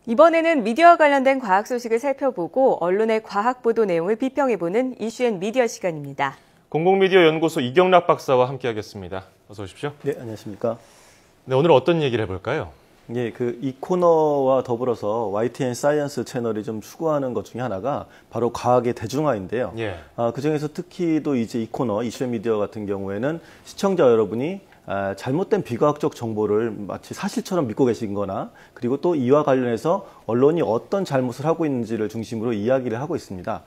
이번에는 미디어와 관련된 과학 소식을 살펴보고 언론의 과학 보도 내용을 비평해보는 이슈앤미디어 시간입니다. 공공미디어 연구소 이경락 박사와 함께하겠습니다. 어서 오십시오. 네, 안녕하십니까. 네, 오늘 어떤 얘기를 해볼까요? 예, 이 코너와 더불어서 YTN 사이언스 채널이 좀 추구하는 것 중에 하나가 바로 과학의 대중화인데요. 예. 그중에서 특히 또 이제 이 코너 이슈앤미디어 같은 경우에는 시청자 여러분이 잘못된 비과학적 정보를 마치 사실처럼 믿고 계신 거나 그리고 또 이와 관련해서 언론이 어떤 잘못을 하고 있는지를 중심으로 이야기를 하고 있습니다.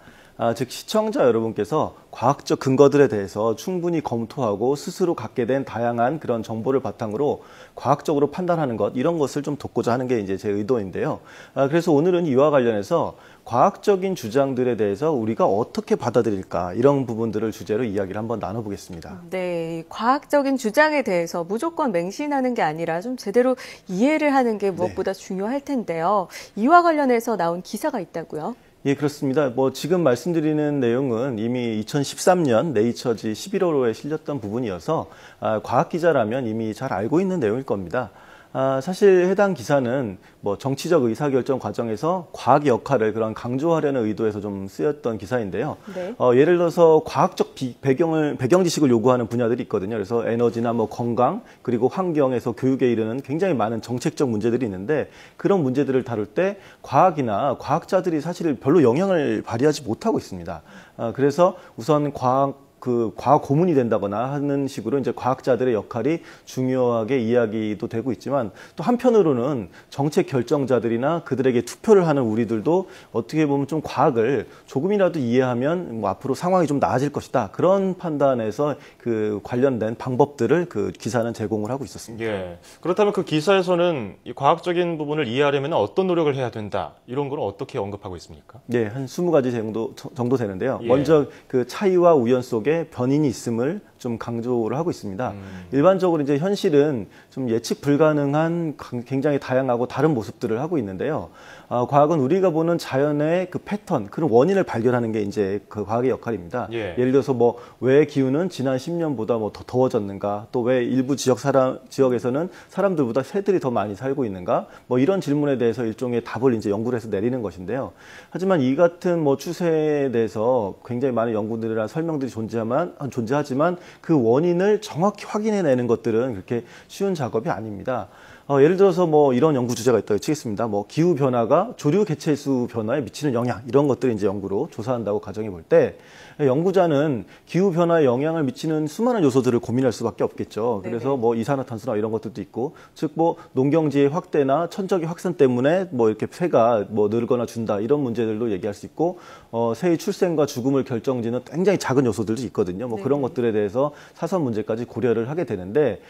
즉 시청자 여러분께서 과학적 근거들에 대해서 충분히 검토하고 스스로 갖게 된 다양한 그런 정보를 바탕으로 과학적으로 판단하는 것, 이런 것을 좀 돕고자 하는 게 이제 제 의도인데요. 그래서 오늘은 이와 관련해서 과학적인 주장들에 대해서 우리가 어떻게 받아들일까, 이런 부분들을 주제로 이야기를 한번 나눠보겠습니다. 네, 과학적인 주장에 대해서 무조건 맹신하는 게 아니라 좀 제대로 이해를 하는 게 무엇보다 중요할 텐데요. 이와 관련해서 나온 기사가 있다고요? 예, 그렇습니다. 지금 말씀드리는 내용은 이미 2013년 네이처지 11월호에 실렸던 부분이어서 과학 기자라면 이미 잘 알고 있는 내용일 겁니다. 사실 해당 기사는 정치적 의사결정 과정에서 과학의 역할을 그런 강조하려는 의도에서 좀 쓰였던 기사인데요. 네. 예를 들어서 과학적 배경 지식을 요구하는 분야들이 있거든요. 그래서 에너지나 건강, 그리고 환경에서 교육에 이르는 굉장히 많은 정책적 문제들이 있는데, 그런 문제들을 다룰 때 과학이나 과학자들이 사실 별로 영향을 발휘하지 못하고 있습니다. 그래서 우선 과학 고문이 된다거나 하는 식으로 이제 과학자들의 역할이 중요하게 이야기도 되고 있지만, 또 한편으로는 정책 결정자들이나 그들에게 투표를 하는 우리들도 어떻게 보면 좀 과학을 조금이라도 이해하면 앞으로 상황이 좀 나아질 것이다, 그런 판단에서 관련된 방법들을 기사는 제공을 하고 있었습니다. 예. 그렇다면 그 기사에서는 이 과학적인 부분을 이해하려면 어떤 노력을 해야 된다, 이런 걸 어떻게 언급하고 있습니까? 네, 한 20가지 정도 되는데요. 예. 먼저 차이와 우연 속에 변인이 있음을 좀 강조를 하고 있습니다. 일반적으로 이제 현실은 좀 예측 불가능한 굉장히 다양하고 다른 모습들을 하고 있는데요. 과학은 우리가 보는 자연의 패턴, 그런 원인을 발견하는 게 이제 과학의 역할입니다. 예. 예를 들어서 왜 기후는 지난 10년보다 더 더워졌는가, 또 왜 일부 지역에서는 사람들보다 새들이 더 많이 살고 있는가, 이런 질문에 대해서 일종의 답을 이제 연구를 해서 내리는 것인데요. 하지만 이 같은 예에 대해서 굉장히 많은 연구들이나 설명들이 존재하지만 그 원인을 정확히 확인해내는 것들은 그렇게 쉬운 작업이 아닙니다. 예를 들어서 이런 연구 주제가 있다고 치겠습니다. 기후 변화가 조류 개체수 변화에 미치는 영향, 이런 것들을 이제 연구로 조사한다고 가정해 볼 때, 연구자는 기후 변화에 영향을 미치는 수많은 요소들을 고민할 수밖에 없겠죠. 그래서 이산화탄소나 이런 것들도 있고, 즉 농경지의 확대나 천적의 확산 때문에 이렇게 새가 늘거나 준다, 이런 문제들도 얘기할 수 있고, 새의 출생과 죽음을 결정짓는 굉장히 작은 요소들도 있거든요. 그런 것들에 대해서 사선 문제까지 고려를 하게 되는데,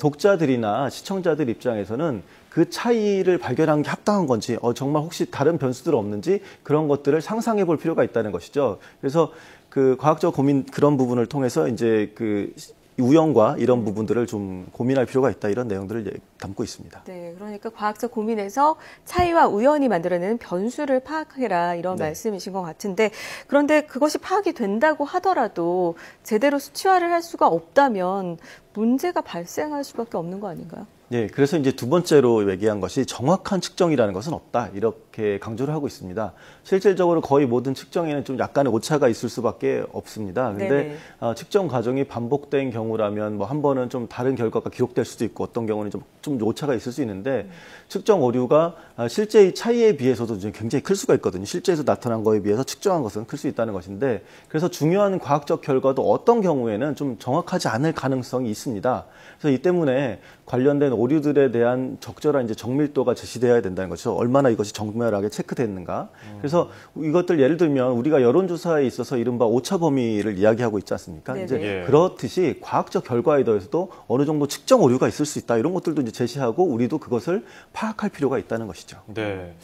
독자들이나 시청자들 입장에서는 그 차이를 발견한 게 합당한 건지, 정말 혹시 다른 변수들 없는지, 그런 것들을 상상해 볼 필요가 있다는 것이죠. 그래서 과학적 고민, 그런 부분을 통해서 이제 우연과 이런 부분들을 좀 고민할 필요가 있다, 이런 내용들을 담고 있습니다. 네, 그러니까 과학적 고민에서 차이와 우연이 만들어내는 변수를 파악해라, 이런 말씀이신 것 같은데, 그런데 그것이 파악이 된다고 하더라도 제대로 수치화를 할 수가 없다면 문제가 발생할 수밖에 없는 거 아닌가요? 네, 그래서 이제 두 번째로 얘기한 것이 정확한 측정이라는 것은 없다, 이렇게 강조를 하고 있습니다. 실질적으로 거의 모든 측정에는 좀 약간의 오차가 있을 수밖에 없습니다. 근데 측정 과정이 반복된 경우라면 한 번은 좀 다른 결과가 기록될 수도 있고, 어떤 경우는 좀 오차가 있을 수 있는데, 측정 오류가 실제의 차이에 비해서도 굉장히 클 수가 있거든요. 실제에서 나타난 거에 비해서 측정한 것은 클 수 있다는 것인데, 그래서 중요한 과학적 결과도 어떤 경우에는 좀 정확하지 않을 가능성이 있습니다. 그래서 이 때문에 관련된 오류들에 대한 적절한 이제 정밀도가 제시되어야 된다는 거죠. 얼마나 이것이 정밀하게 체크됐는가. 그래서 이것들 예를 들면 우리가 여론조사에 있어서 이른바 오차 범위를 이야기하고 있지 않습니까? 이제 그렇듯이 과학적 결과에 대해서도 어느 정도 측정 오류가 있을 수 있다, 이런 것들도 이제 제시하고 우리도 그것을 파악할 필요가 있다는 것이죠. 네.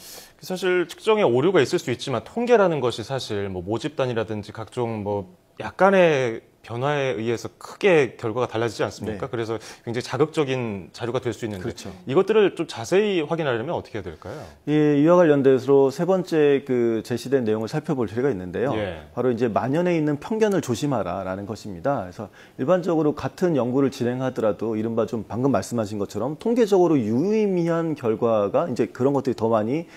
사실 측정에 오류가 있을 수 있지만 통계라는 것이 사실 모집단이라든지 각종 약간의 변화에 의해서 크게 결과가 달라지지 않습니까? 네. 그래서 굉장히 자극적인 자료가 될 수 있는데 그렇죠. 이것들을 좀 자세히 확인하려면 어떻게 해야 될까요? 예, 이와 관련돼서 세 번째 그 제시된 내용을 살펴볼 필요가 있는데요. 예. 바로 이제 만연해 있는 편견을 조심하라라는 것입니다. 그래서 일반적으로 같은 연구를 진행하더라도 이른바 좀 방금 말씀하신 것처럼 통계적으로 유의미한 결과가 이제 그런 것들이 더 많이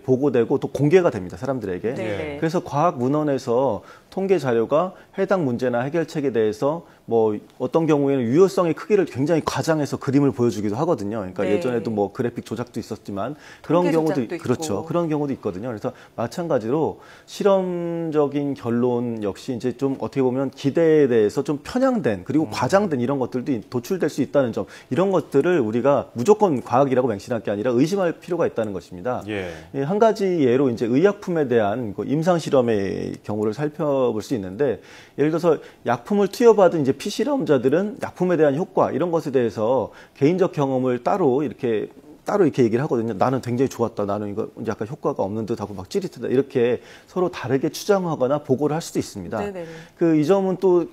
보고되고 또 공개가 됩니다. 사람들에게. 네. 그래서 과학 문헌에서 통계 자료가 해당 문제나 해결책에 대해서 뭐 어떤 경우에는 유효성의 크기를 굉장히 과장해서 그림을 보여주기도 하거든요. 그러니까 네. 예전에도 뭐 그래픽 조작도 있었지만 그런 통계 경우도 조작도 있고. 그렇죠. 그런 경우도 있거든요. 그래서 마찬가지로 실험적인 결론 역시 이제 좀 어떻게 보면 기대에 대해서 좀 편향된 그리고 과장된 이런 것들도 도출될 수 있다는 점, 이런 것들을 우리가 무조건 과학이라고 맹신할 게 아니라 의심할 필요가 있다는 것입니다. 예. 예, 한 가지 예로 이제 의약품에 대한 그 임상 실험의 경우를 살펴볼 수 있는데, 예를 들어서 약품을 투여받은 이제 피실험자들은 약품에 대한 효과 이런 것에 대해서 개인적 경험을 따로 이렇게 얘기를 하거든요. 나는 굉장히 좋았다. 나는 이거 약간 효과가 없는 듯하고 막 찌릿하다. 이렇게 서로 다르게 추정하거나 보고를 할 수도 있습니다. 네네네. 이 점은 또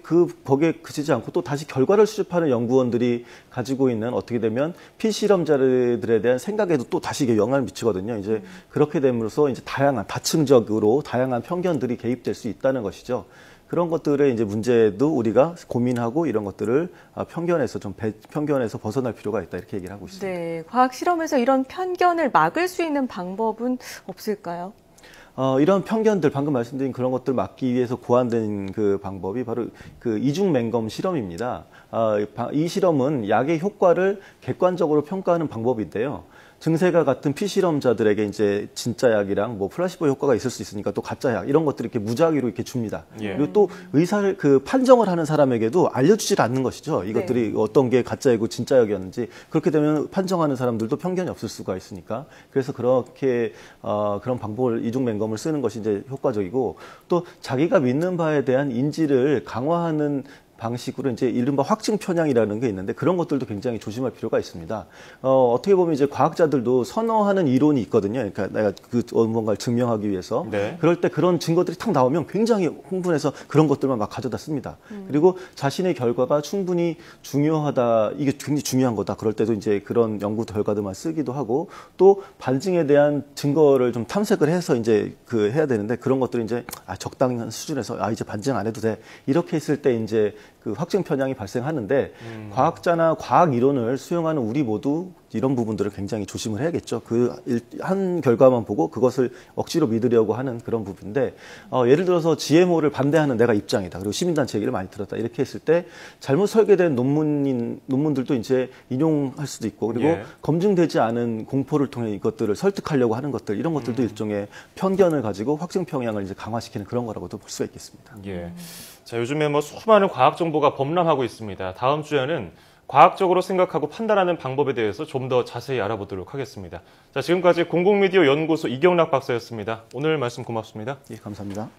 거기에 그치지 않고 또 다시 결과를 수집하는 연구원들이 가지고 있는 어떻게 되면 피실험자들에 대한 생각에도 또 다시 이게 영향을 미치거든요. 이제 그렇게 됨으로써 이제 다층적으로 다양한 편견들이 개입될 수 있다는 것이죠. 그런 것들의 이제 문제도 우리가 고민하고 이런 것들을 편견에서 벗어날 필요가 있다, 이렇게 얘기를 하고 있습니다. 네, 과학 실험에서 이런 편견을 막을 수 있는 방법은 없을까요? 이런 편견들, 방금 말씀드린 그런 것들 막기 위해서 고안된 그 방법이 바로 그 이중 맹검 실험입니다. 이 실험은 약의 효과를 객관적으로 평가하는 방법인데요. 증세가 같은 피실험자들에게 이제 진짜 약이랑 뭐 플라시보 효과가 있을 수 있으니까 또 가짜 약 이런 것들을 이렇게 무작위로 이렇게 줍니다. 예. 그리고 또 의사를 판정을 하는 사람에게도 알려주질 않는 것이죠. 이것들이 어떤 게 가짜이고 진짜 약이었는지. 그렇게 되면 판정하는 사람들도 편견이 없을 수가 있으니까. 그래서 그렇게 그런 방법을 이중맹검을 쓰는 것이 이제 효과적이고, 또 자기가 믿는 바에 대한 인지를 강화하는 방식으로 이제 이른바 확증 편향이라는 게 있는데, 그런 것들도 굉장히 조심할 필요가 있습니다. 어떻게 보면 이제 과학자들도 선호하는 이론이 있거든요. 그러니까 내가 뭔가를 증명하기 위해서. 네. 그럴 때 그런 증거들이 탁 나오면 굉장히 흥분해서 그런 것들만 막 가져다 씁니다. 그리고 자신의 결과가 충분히 중요하다, 이게 굉장히 중요한 거다. 그럴 때도 이제 그런 연구 결과들만 쓰기도 하고, 또 반증에 대한 증거를 좀 탐색을 해서 이제 해야 되는데, 그런 것들이 이제 적당한 수준에서 이제 반증 안 해도 돼. 이렇게 했을 때 이제 그 확증 편향이 발생하는데, 과학자나 과학 이론을 수용하는 우리 모두 이런 부분들을 굉장히 조심을 해야겠죠. 한 결과만 보고 그것을 억지로 믿으려고 하는 그런 부분인데, 예를 들어서 GMO를 반대하는 내가 입장이다. 그리고 시민단체 얘기를 많이 들었다. 이렇게 했을 때 잘못 설계된 논문들도 이제 인용할 수도 있고, 그리고 예. 검증되지 않은 공포를 통해 이것들을 설득하려고 하는 것들, 이런 것들도 일종의 편견을 가지고 확증 편향을 이제 강화시키는 그런 거라고도 볼 수가 있겠습니다. 예. 자, 요즘에 뭐 수많은 과학 정보가 범람하고 있습니다. 다음 주에는 과학적으로 생각하고 판단하는 방법에 대해서 좀 더 자세히 알아보도록 하겠습니다. 자, 지금까지 공공미디어 연구소 이경락 박사였습니다. 오늘 말씀 고맙습니다. 예, 감사합니다.